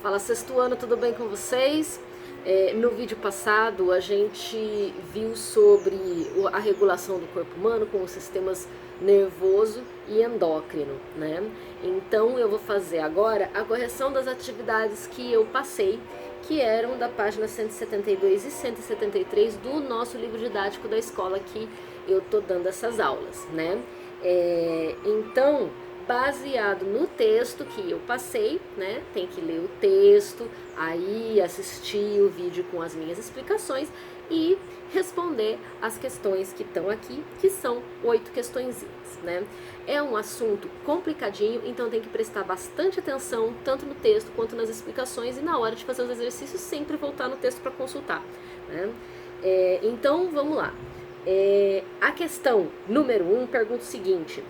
Fala sexto ano, tudo bem com vocês? No vídeo passado a gente viu sobre a regulação do corpo humano com os sistemas nervoso e endócrino, né? Então eu vou fazer agora a correção das atividades que eu passei, que eram da página 172 e 173 do nosso livro didático da escola que eu tô dando essas aulas, né? Então, baseado no texto que eu passei, né? Tem que ler o texto, aí assistir o vídeo com as minhas explicações e responder as questões que estão aqui, que são 8 questõezinhas, né? É um assunto complicadinho, então tem que prestar bastante atenção, tanto no texto quanto nas explicações, e na hora de fazer os exercícios sempre voltar no texto para consultar, né? Então, vamos lá. A questão número 1 pergunta o seguinte: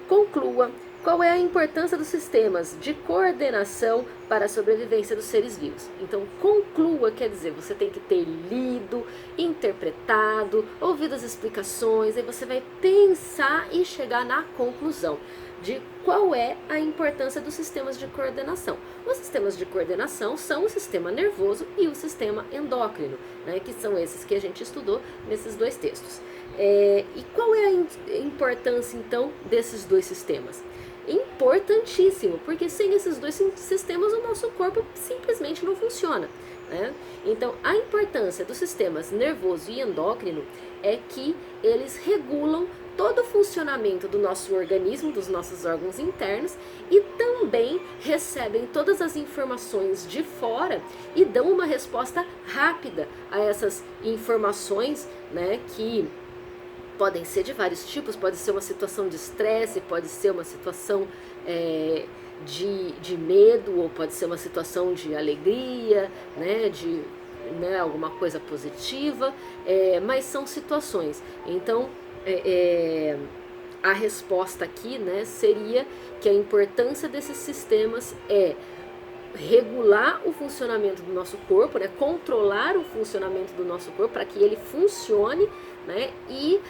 conclua qual é a importância dos sistemas de coordenação para a sobrevivência dos seres vivos. Então, conclua quer dizer, você tem que ter lido, interpretado, ouvido as explicações, aí você vai pensar e chegar na conclusão de qual é a importância dos sistemas de coordenação. Os sistemas de coordenação são o sistema nervoso e o sistema endócrino, né, que são esses que a gente estudou nesses dois textos. E qual é a importância, então, desses dois sistemas? Importantíssimo, porque sem esses dois sistemas o nosso corpo simplesmente não funciona, né? Então, a importância dos sistemas nervoso e endócrino é que eles regulam todo o funcionamento do nosso organismo, dos nossos órgãos internos, e também recebem todas as informações de fora e dão uma resposta rápida a essas informações, né, que podem ser de vários tipos. Pode ser uma situação de estresse, pode ser uma situação de medo, ou pode ser uma situação de alegria, né, alguma coisa positiva, mas são situações. Então, a resposta aqui, né, seria que a importância desses sistemas é regular o funcionamento do nosso corpo, né, controlar o funcionamento do nosso corpo para que ele funcione, né, e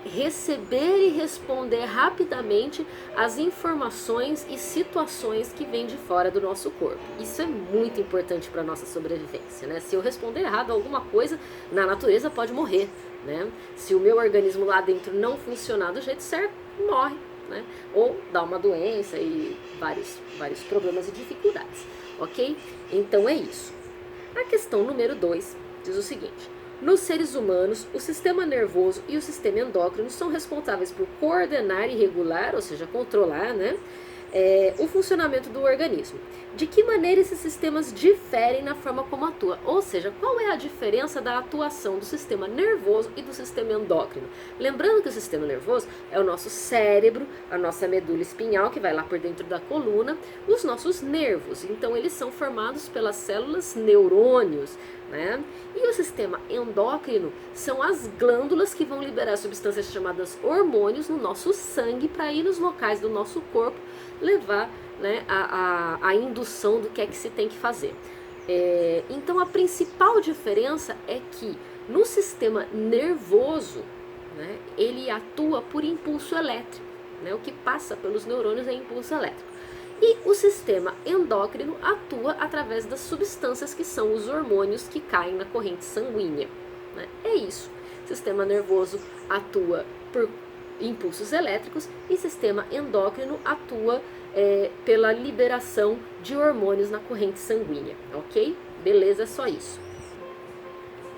receber e responder rapidamente as informações e situações que vêm de fora do nosso corpo. Isso é muito importante para a nossa sobrevivência, né? Se eu responder errado a alguma coisa, na natureza pode morrer, né? Se o meu organismo lá dentro não funcionar do jeito certo, morre, né? Ou dá uma doença e vários problemas e dificuldades, ok? Então é isso. A questão número 2 diz o seguinte: nos seres humanos, o sistema nervoso e o sistema endócrino são responsáveis por coordenar e regular, ou seja, controlar, né, o funcionamento do organismo. De que maneira esses sistemas diferem na forma como atua? Ou seja, qual é a diferença da atuação do sistema nervoso e do sistema endócrino? Lembrando que o sistema nervoso é o nosso cérebro, a nossa medula espinhal, que vai lá por dentro da coluna, os nossos nervos. Então, eles são formados pelas células neurônios, né? E o sistema endócrino são as glândulas que vão liberar substâncias chamadas hormônios no nosso sangue para ir nos locais do nosso corpo levar, né, a indução do que é que se tem que fazer. Então, a principal diferença é que no sistema nervoso, né, ele atua por impulso elétrico, né? O que passa pelos neurônios é impulso elétrico. E o sistema endócrino atua através das substâncias que são os hormônios que caem na corrente sanguínea, né? É isso. Sistema nervoso atua por impulsos elétricos e sistema endócrino atua pela liberação de hormônios na corrente sanguínea, ok? Beleza, é só isso.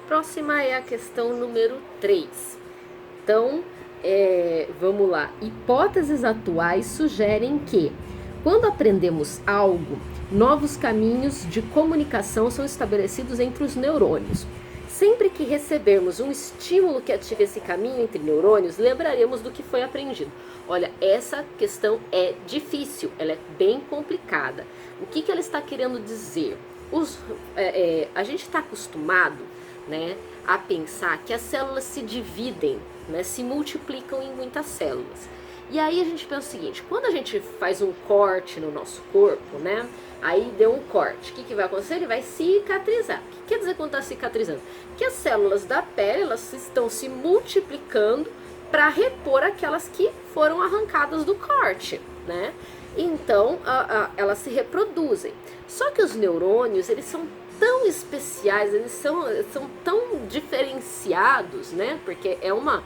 Próxima é a questão número 3. Então, vamos lá. Hipóteses atuais sugerem que, quando aprendemos algo, novos caminhos de comunicação são estabelecidos entre os neurônios. Sempre que recebermos um estímulo que ative esse caminho entre neurônios, lembraremos do que foi aprendido. Olha, essa questão é difícil, ela é bem complicada. O que ela está querendo dizer? A gente está acostumado, né, a pensar que as células se dividem, né, se multiplicam em muitas células. E aí a gente pensa o seguinte: quando a gente faz um corte no nosso corpo, né, aí deu um corte, o que vai acontecer? Ele vai cicatrizar. O que quer dizer quando está cicatrizando? Que as células da pele, elas estão se multiplicando para repor aquelas que foram arrancadas do corte, né? Então elas se reproduzem. Só que os neurônios, eles são tão especiais, eles são tão diferenciados, né? Porque é uma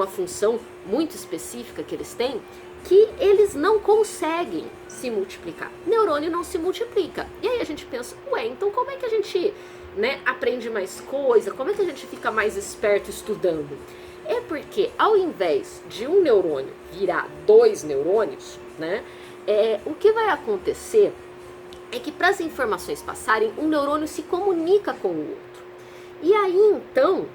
função muito específica que eles têm, que eles não conseguem se multiplicar. Neurônio não se multiplica. E aí a gente pensa, ué, então como é que a gente, né, aprende mais coisa? Como é que a gente fica mais esperto estudando? É porque ao invés de um neurônio virar 2 neurônios, né, o que vai acontecer é que para as informações passarem, um neurônio se comunica com o outro. E aí então,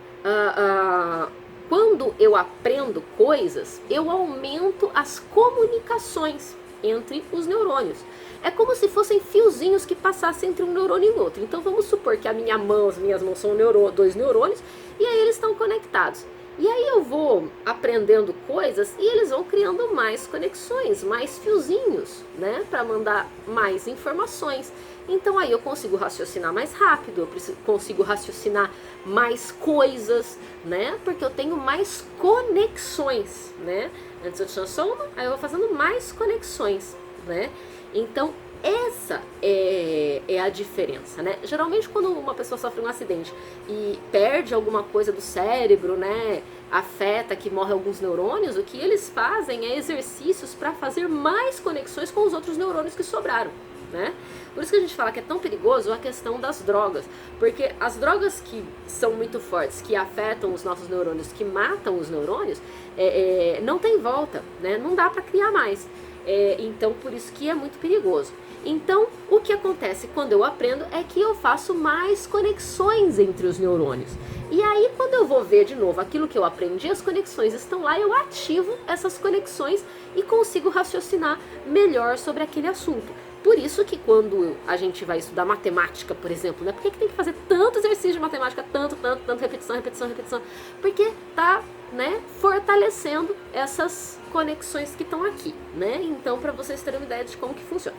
quando eu aprendo coisas, eu aumento as comunicações entre os neurônios. É como se fossem fiozinhos que passassem entre um neurônio e outro. Então vamos supor que as minhas mãos são 2 neurônios e aí eles estão conectados. E aí eu vou aprendendo coisas e eles vão criando mais conexões, mais fiozinhos, né, para mandar mais informações. Então aí eu consigo raciocinar mais rápido, eu consigo raciocinar mais coisas, né, porque eu tenho mais conexões, né. Antes eu tinha só uma, aí eu vou fazendo mais conexões, né. Então essa é a diferença, né? Geralmente quando uma pessoa sofre um acidente e perde alguma coisa do cérebro, né, afeta, que morre alguns neurônios, o que eles fazem é exercícios para fazer mais conexões com os outros neurônios que sobraram, né? Por isso que a gente fala que é tão perigoso a questão das drogas, porque as drogas que são muito fortes, que afetam os nossos neurônios, que matam os neurônios, não tem volta, né? Não dá para criar mais. Então por isso que é muito perigoso. Então o que acontece quando eu aprendo é que eu faço mais conexões entre os neurônios. E aí quando eu vou ver de novo aquilo que eu aprendi, as conexões estão lá, eu ativo essas conexões e consigo raciocinar melhor sobre aquele assunto. Por isso que quando a gente vai estudar matemática, por exemplo, né? Por que tem que fazer tanto exercício de matemática, tanto, repetição? Porque tá, né, fortalecendo essas conexões que estão aqui, né? Então, para vocês terem uma ideia de como que funciona.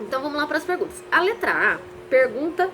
Então, vamos lá para as perguntas. A letra A pergunta,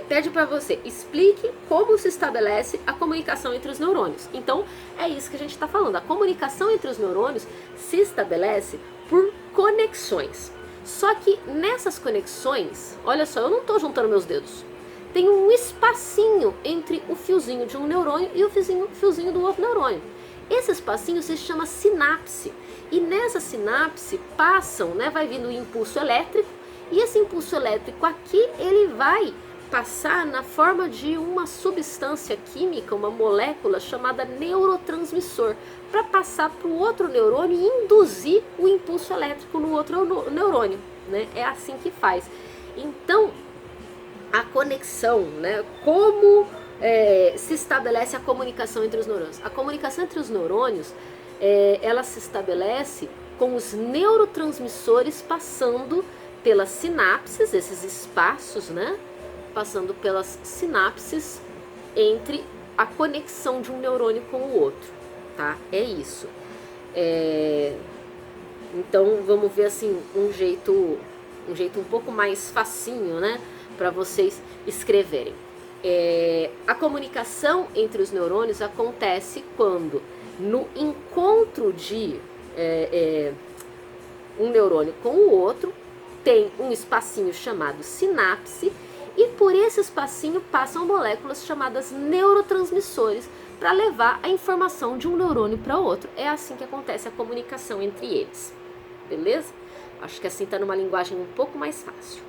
pede para você, explique como se estabelece a comunicação entre os neurônios. Então, é isso que a gente está falando. A comunicação entre os neurônios se estabelece por conexões. Só que nessas conexões, olha só, eu não estou juntando meus dedos. Tem um espacinho entre o fiozinho de um neurônio e o fiozinho do outro neurônio. Esse espacinho se chama sinapse. E nessa sinapse passam, né, vai vindo o impulso elétrico. E esse impulso elétrico aqui, ele vai passar na forma de uma substância química, uma molécula chamada neurotransmissor, para passar para o outro neurônio e induzir o impulso elétrico no outro neurônio, né? É assim que faz. Então, a conexão, né? Como se estabelece a comunicação entre os neurônios? A comunicação entre os neurônios, ela se estabelece com os neurotransmissores passando pelas sinapses, esses espaços, né? Passando pelas sinapses entre a conexão de um neurônio com o outro, tá? É isso. Então vamos ver assim um jeito um pouco mais facinho, né, para vocês escreverem. A comunicação entre os neurônios acontece quando no encontro de um neurônio com o outro tem um espacinho chamado sinapse. E por esse espacinho passam moléculas chamadas neurotransmissores para levar a informação de um neurônio para outro. É assim que acontece a comunicação entre eles. Beleza? Acho que assim está numa linguagem um pouco mais fácil.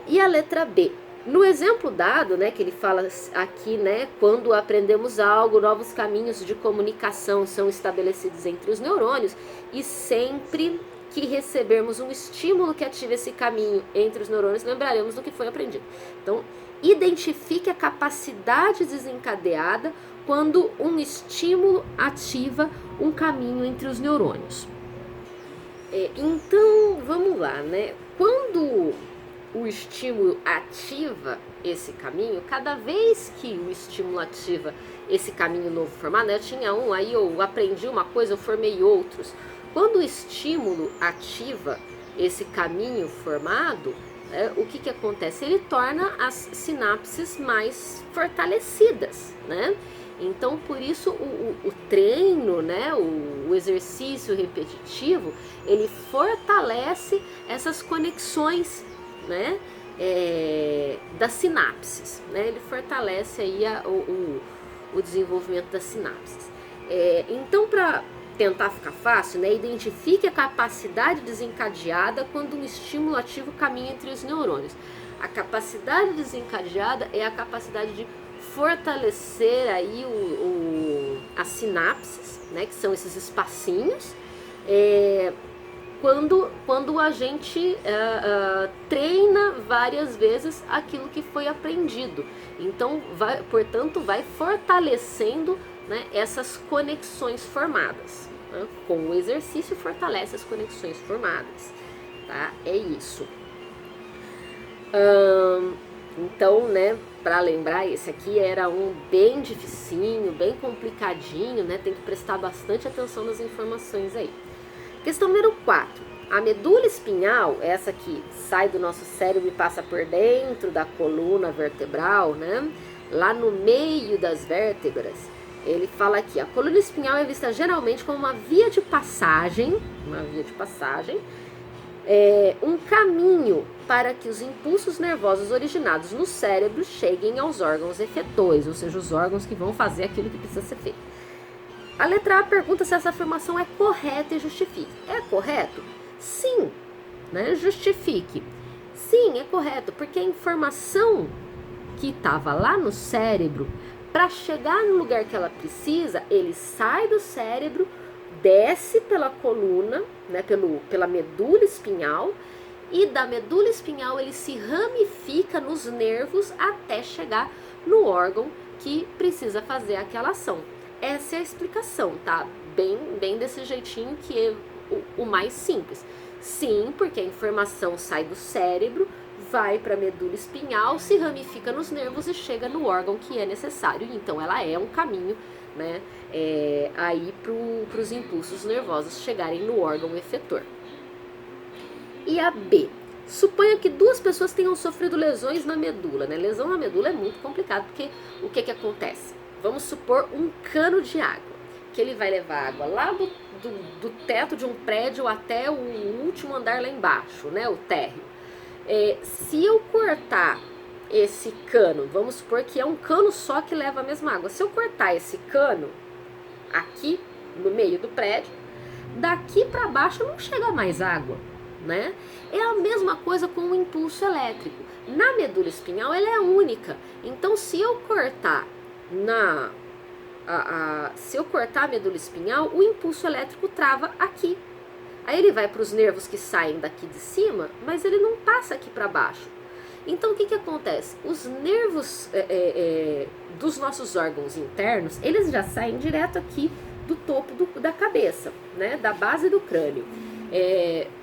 E a letra B? No exemplo dado, né, que ele fala aqui, né, quando aprendemos algo, novos caminhos de comunicação são estabelecidos entre os neurônios e sempre que recebermos um estímulo que ative esse caminho entre os neurônios, lembraremos do que foi aprendido. Então, identifique a capacidade desencadeada quando um estímulo ativa um caminho entre os neurônios. Então, vamos lá, né? Quando o estímulo ativa esse caminho, cada vez que o estímulo ativa esse caminho novo formado, né? Eu tinha um, aí eu aprendi uma coisa, eu formei outros. Quando o estímulo ativa esse caminho formado, o que acontece? Ele torna as sinapses mais fortalecidas, né? Então, por isso, o treino, né, o exercício repetitivo, ele fortalece essas conexões, né, das sinapses, né, ele fortalece aí o desenvolvimento das sinapses. Então, para tentar ficar fácil, né, identifique a capacidade desencadeada quando um estímulo ativo caminha entre os neurônios. A capacidade desencadeada é a capacidade de fortalecer aí as sinapses, né, que são esses espacinhos, quando a gente treina várias vezes aquilo que foi aprendido. Então, portanto, vai fortalecendo, né, essas conexões formadas. Né? Com o exercício, fortalece as conexões formadas. Tá? É isso. Então, né, para lembrar, esse aqui era um bem dificinho, bem complicadinho, né? Tem que prestar bastante atenção nas informações aí. Questão número 4. A medula espinhal, essa que sai do nosso cérebro e passa por dentro da coluna vertebral, né? Lá no meio das vértebras, ele fala aqui, a coluna espinhal é vista geralmente como uma via de passagem, um caminho para que os impulsos nervosos originados no cérebro cheguem aos órgãos efetores, ou seja, os órgãos que vão fazer aquilo que precisa ser feito. A letra A pergunta se essa afirmação é correta e justifique. É correto? Sim, né? Justifique. Sim, é correto, porque a informação que estava lá no cérebro, para chegar no lugar que ela precisa, ele sai do cérebro, desce pela coluna, né, pela medula espinhal, e da medula espinhal ele se ramifica nos nervos até chegar no órgão que precisa fazer aquela ação. Essa é a explicação, tá? Bem desse jeitinho, que é o mais simples. Sim, porque a informação sai do cérebro, vai para a medula espinhal, se ramifica nos nervos e chega no órgão que é necessário. Então ela é um caminho, né, aí para os impulsos nervosos chegarem no órgão efetor. E a B. Suponha que duas pessoas tenham sofrido lesões na medula, né? Lesão na medula é muito complicado, porque o que acontece? Vamos supor um cano de água, que ele vai levar água lá do teto de um prédio até o último andar lá embaixo, né? O térreo. Se eu cortar esse cano, vamos supor que é um cano só que leva a mesma água. Se eu cortar esse cano aqui no meio do prédio, daqui para baixo não chega mais água, né? É a mesma coisa com o impulso elétrico. Na medula espinhal ela é única. Então, se eu cortar a medula espinhal, o impulso elétrico trava aqui. Aí ele vai para os nervos que saem daqui de cima, mas ele não passa aqui para baixo. Então, o que acontece? Os nervos dos nossos órgãos internos, eles já saem direto aqui do topo da cabeça, né, da base do crânio.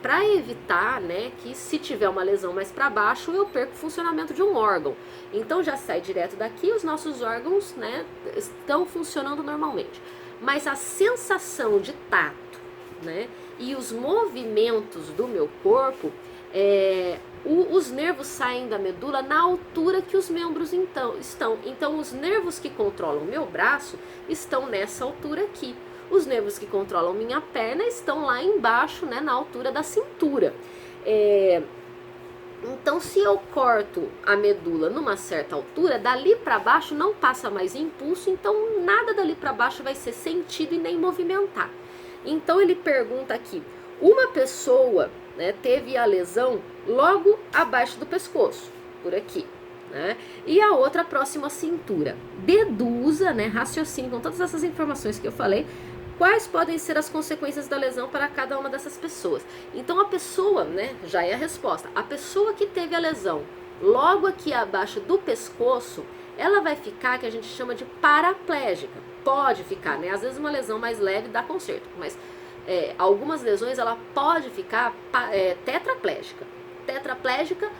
Para evitar, né, que se tiver uma lesão mais para baixo, eu perco o funcionamento de um órgão. Então, já sai direto daqui, os nossos órgãos, né, estão funcionando normalmente. Mas a sensação de tato, né, e os movimentos do meu corpo, os nervos saem da medula na altura que os membros estão. Então, os nervos que controlam meu braço estão nessa altura aqui. Os nervos que controlam minha perna estão lá embaixo, né, na altura da cintura. Então, se eu corto a medula numa certa altura, dali para baixo não passa mais impulso, então nada dali para baixo vai ser sentido e nem movimentar. Então, ele pergunta aqui, uma pessoa, né, teve a lesão logo abaixo do pescoço, por aqui, né, e a outra próxima à cintura. Deduza, né, raciocine com todas essas informações que eu falei, quais podem ser as consequências da lesão para cada uma dessas pessoas. Então, a pessoa, né, já é a resposta, a pessoa que teve a lesão logo aqui abaixo do pescoço, ela vai ficar, que a gente chama de paraplégica. Pode ficar, né? Às vezes uma lesão mais leve dá conserto, mas algumas lesões ela pode ficar tetraplégica. Tetraplégica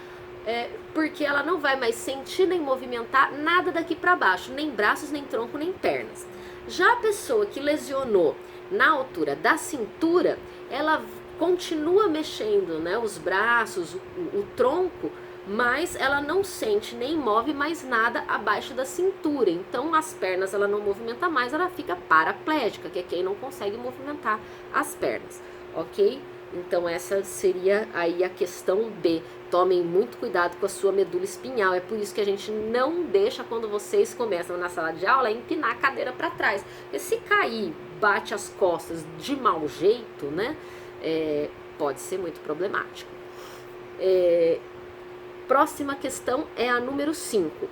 porque ela não vai mais sentir nem movimentar nada daqui para baixo, nem braços, nem tronco, nem pernas. Já a pessoa que lesionou na altura da cintura, ela continua mexendo, né, os braços, o tronco, mas ela não sente nem move mais nada abaixo da cintura. Então as pernas ela não movimenta mais, ela fica paraplégica, que é quem não consegue movimentar as pernas, ok? Então essa seria aí a questão B. Tomem muito cuidado com a sua medula espinhal. É por isso que a gente não deixa, quando vocês começam na sala de aula, empinar a cadeira para trás. Porque se cair, bate as costas de mau jeito, né? Pode ser muito problemático. Próxima questão é a número 5.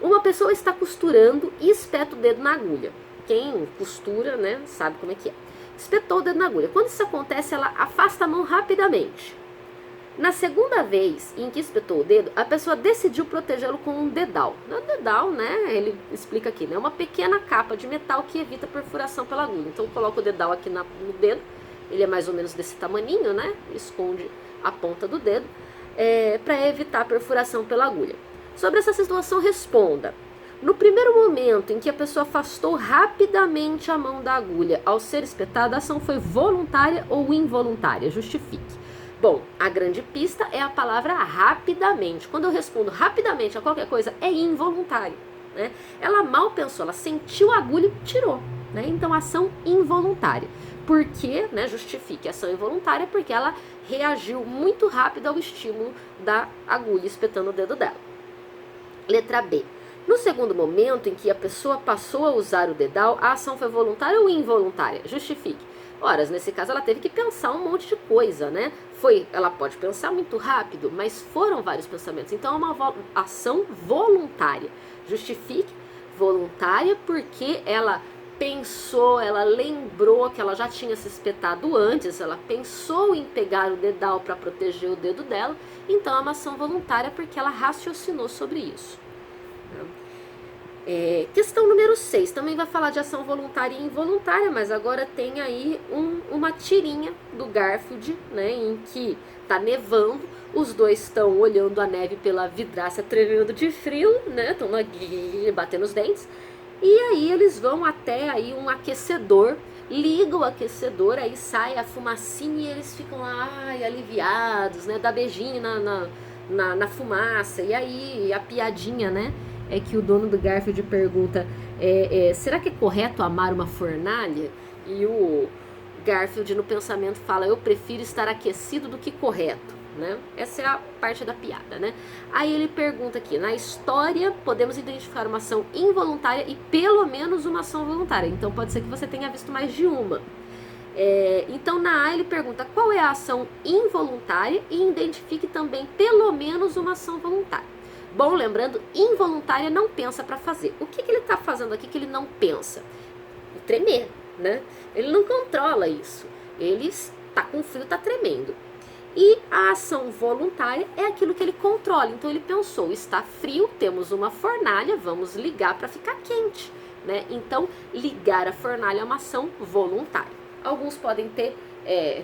Uma pessoa está costurando e espeta o dedo na agulha. Quem costura, né, sabe como é que é. Espetou o dedo na agulha. Quando isso acontece, ela afasta a mão rapidamente. Na segunda vez em que espetou o dedo, a pessoa decidiu protegê-lo com um dedal. O dedal, né, ele explica aqui, né, uma pequena capa de metal que evita perfuração pela agulha. Então coloca o dedal aqui no dedo, ele é mais ou menos desse tamaninho, né, esconde a ponta do dedo, para evitar a perfuração pela agulha. Sobre essa situação, responda. No primeiro momento em que a pessoa afastou rapidamente a mão da agulha ao ser espetada, a ação foi voluntária ou involuntária? Justifique. Bom, a grande pista é a palavra rapidamente. Quando eu respondo rapidamente a qualquer coisa, é involuntário, né? Ela mal pensou, ela sentiu a agulha e tirou, né? Então, ação involuntária. Por que, né, justifique a ação involuntária? Porque ela reagiu muito rápido ao estímulo da agulha espetando o dedo dela. Letra B. No segundo momento em que a pessoa passou a usar o dedal, a ação foi voluntária ou involuntária? Justifique. Ora, nesse caso ela teve que pensar um monte de coisa, né? Ela pode pensar muito rápido, mas foram vários pensamentos. Então é uma ação voluntária. Justifique, voluntária, porque ela pensou, ela lembrou que ela já tinha se espetado antes, ela pensou em pegar o dedal para proteger o dedo dela, então é uma ação voluntária porque ela raciocinou sobre isso. Questão número 6, também vai falar de ação voluntária e involuntária, mas agora tem aí uma tirinha do Garfield, né, em que tá nevando, os dois estão olhando a neve pela vidraça, tremendo de frio, né, estão batendo os dentes, e aí eles vão até aí um aquecedor, ligam o aquecedor, aí sai a fumacinha e eles ficam lá, aliviados, né, dá beijinho na fumaça, e aí a piadinha, né, é que o dono do Garfield pergunta, será que é correto amar uma fornalha? E o Garfield no pensamento fala, eu prefiro estar aquecido do que correto, né? Essa é a parte da piada, né? Aí ele pergunta aqui, na história podemos identificar uma ação involuntária e pelo menos uma ação voluntária, então pode ser que você tenha visto mais de uma. Então na A ele pergunta qual é a ação involuntária e identifique também pelo menos uma ação voluntária. Bom, lembrando, involuntária não pensa para fazer. O que ele está fazendo aqui que ele não pensa? Tremer, né? Ele não controla isso. Ele está com frio, está tremendo. E a ação voluntária é aquilo que ele controla. Então ele pensou, está frio, temos uma fornalha, vamos ligar para ficar quente, né? Então ligar a fornalha é uma ação voluntária. Alguns podem ter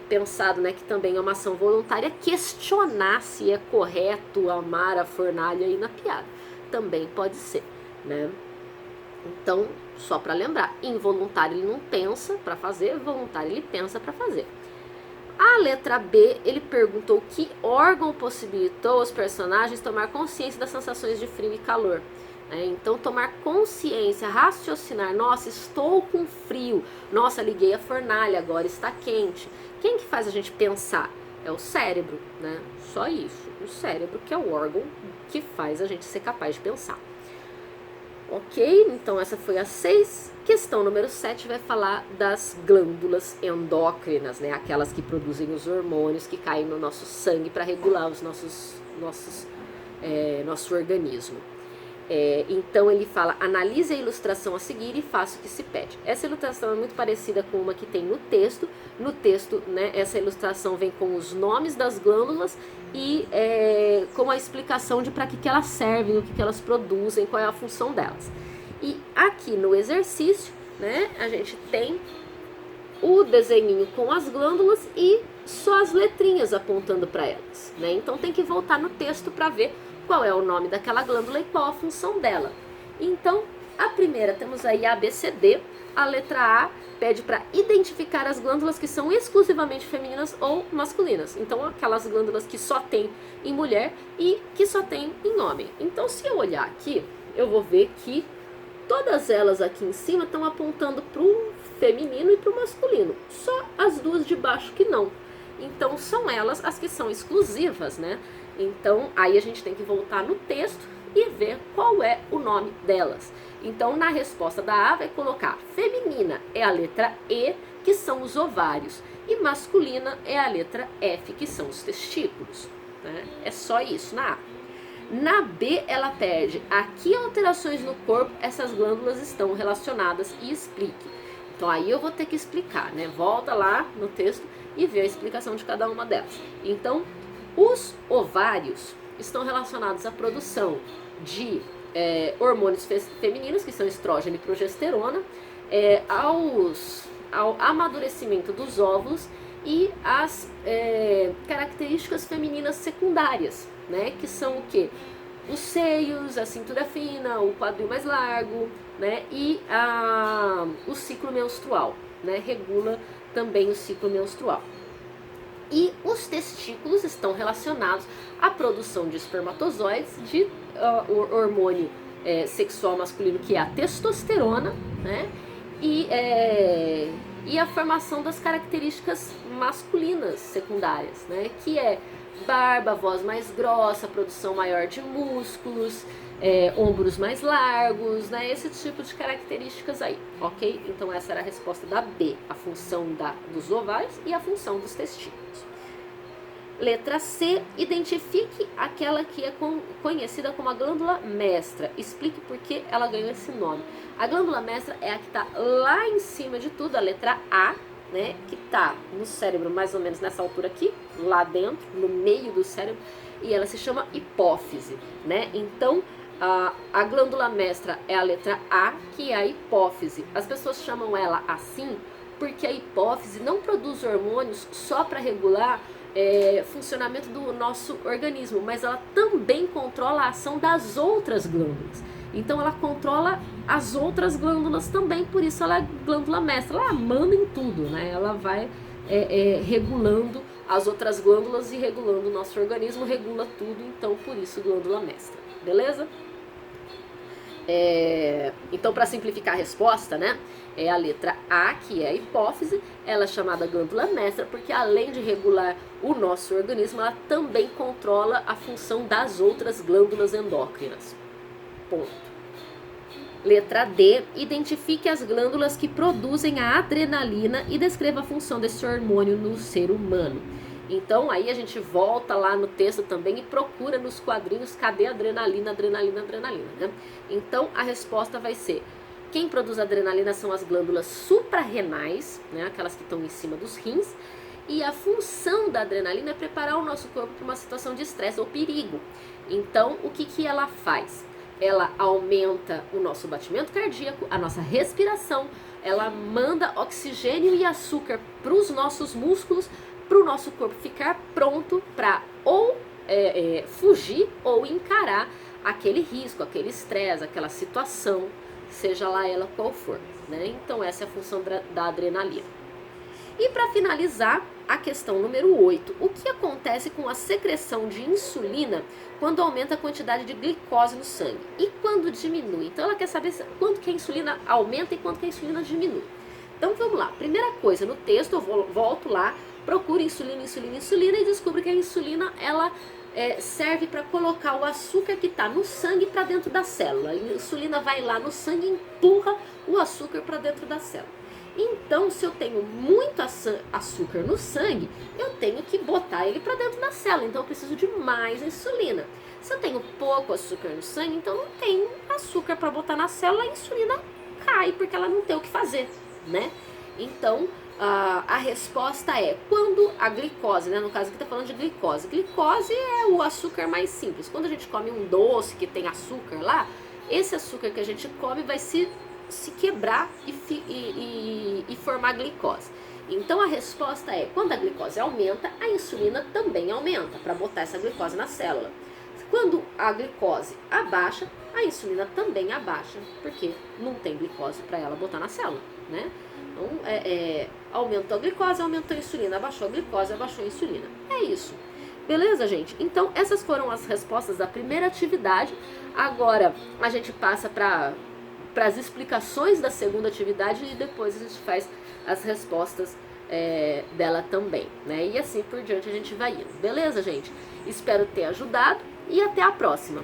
pensado, né, que também é uma ação voluntária questionar se é correto amar a fornalha aí na piada. Também pode ser, né? Então, só para lembrar, involuntário ele não pensa para fazer, voluntário ele pensa para fazer. A letra B, ele perguntou que órgão possibilitou os personagens tomar consciência das sensações de frio e calor. Então, tomar consciência, raciocinar, nossa, estou com frio, nossa, liguei a fornalha, agora está quente. Quem que faz a gente pensar? É o cérebro, né? Só isso, o cérebro que é o órgão que faz a gente ser capaz de pensar. Ok, então essa foi a 6. Questão número 7 vai falar das glândulas endócrinas, né? Aquelas que produzem os hormônios que caem no nosso sangue para regular os nosso organismo. Então ele fala, analise a ilustração a seguir e faça o que se pede. Essa ilustração é muito parecida com uma que tem no texto. No texto, né, essa ilustração vem com os nomes das glândulas e com a explicação de para que elas servem, o que elas produzem, qual é a função delas. E aqui no exercício, né, a gente tem o desenhinho com as glândulas e só as letrinhas apontando para elas, né? Então tem que voltar no texto para ver qual é o nome daquela glândula e qual a função dela. Então, a primeira temos aí A, B, C, D. A letra A pede para identificar as glândulas que são exclusivamente femininas ou masculinas. Então, aquelas glândulas que só tem em mulher e que só tem em homem. Então, se eu olhar aqui, eu vou ver que todas elas aqui em cima estão apontando para o feminino e para o masculino. Só as duas de baixo que não. Então, são elas as que são exclusivas, né? Então, aí a gente tem que voltar no texto e ver qual é o nome delas. Então, na resposta da A, vai colocar feminina é a letra E, que são os ovários, e masculina é a letra F, que são os testículos, né? É só isso na A. Na B, ela pede a que alterações no corpo essas glândulas estão relacionadas e explique. Então, aí eu vou ter que explicar, né? Volta lá no texto e vê a explicação de cada uma delas. Então, os ovários estão relacionados à produção de hormônios femininos, que são estrógeno e progesterona, ao amadurecimento dos óvulos e as características femininas secundárias, né, que são o quê? Os seios, a cintura fina, o quadril mais largo, né, e o ciclo menstrual, né, regula também o ciclo menstrual. E os testículos estão relacionados à produção de espermatozoides, de hormônio sexual masculino, que é a testosterona, né? E a formação das características masculinas secundárias, né? Que é barba, voz mais grossa, produção maior de músculos, ombros mais largos, né? Esse tipo de características aí, ok? Então essa era a resposta da B, a função dos ovários e a função dos testículos. Letra C, identifique aquela que é conhecida como a glândula mestra. Explique por que ela ganhou esse nome. A glândula mestra é a que está lá em cima de tudo, a letra A, né, que está no cérebro mais ou menos nessa altura aqui, lá dentro, no meio do cérebro, e ela se chama hipófise, né? Então, a glândula mestra é a letra A, que é a hipófise. As pessoas chamam ela assim porque a hipófise não produz hormônios só para regular funcionamento do nosso organismo, mas ela também controla a ação das outras glândulas. Então ela controla as outras glândulas também, por isso ela é glândula mestra. Ela manda em tudo, né? Ela vai regulando as outras glândulas e regulando o nosso organismo, regula tudo, então por isso glândula mestra, beleza? Então, para simplificar a resposta, né, é a letra A, que é a hipófise. Ela é chamada glândula mestra porque, além de regular o nosso organismo, ela também controla a função das outras glândulas endócrinas. Ponto. Letra D, identifique as glândulas que produzem a adrenalina e descreva a função desse hormônio no ser humano. Então, aí a gente volta lá no texto também e procura nos quadrinhos cadê a adrenalina, né? Então, a resposta vai ser: quem produz adrenalina são as glândulas suprarrenais, né? Aquelas que estão em cima dos rins. E a função da adrenalina é preparar o nosso corpo para uma situação de estresse ou perigo. Então, o que ela faz? Ela aumenta o nosso batimento cardíaco, a nossa respiração, ela manda oxigênio e açúcar para os nossos músculos, para o nosso corpo ficar pronto para ou fugir ou encarar aquele risco, aquele estresse, aquela situação, seja lá ela qual for, né? Então essa é a função da adrenalina. E para finalizar, a questão número 8. O que acontece com a secreção de insulina quando aumenta a quantidade de glicose no sangue? E quando diminui? Então ela quer saber quanto que a insulina aumenta e quanto que a insulina diminui. Então vamos lá. Primeira coisa, no texto eu volto lá, procuro insulina e descubro que a insulina ela serve para colocar o açúcar que está no sangue para dentro da célula. A insulina vai lá no sangue e empurra o açúcar para dentro da célula. Então, se eu tenho muito açúcar no sangue, eu tenho que botar ele para dentro da célula. Então, eu preciso de mais insulina. Se eu tenho pouco açúcar no sangue, então não tem açúcar para botar na célula, a insulina cai porque ela não tem o que fazer, né? Então, a resposta é quando a glicose, né? No caso aqui está falando de glicose. Glicose é o açúcar mais simples. Quando a gente come um doce que tem açúcar lá, esse açúcar que a gente come vai se quebrar e formar glicose. Então a resposta é, quando a glicose aumenta, a insulina também aumenta para botar essa glicose na célula. Quando a glicose abaixa, a insulina também abaixa, porque não tem glicose para ela botar na célula, né? Então, aumentou a glicose, aumentou a insulina, abaixou a glicose, abaixou a insulina. É isso. Beleza, gente? Então, essas foram as respostas da primeira atividade. Agora, a gente passa para as explicações da segunda atividade e depois a gente faz as respostas dela também, né? E assim por diante a gente vai indo. Beleza, gente? Espero ter ajudado e até a próxima.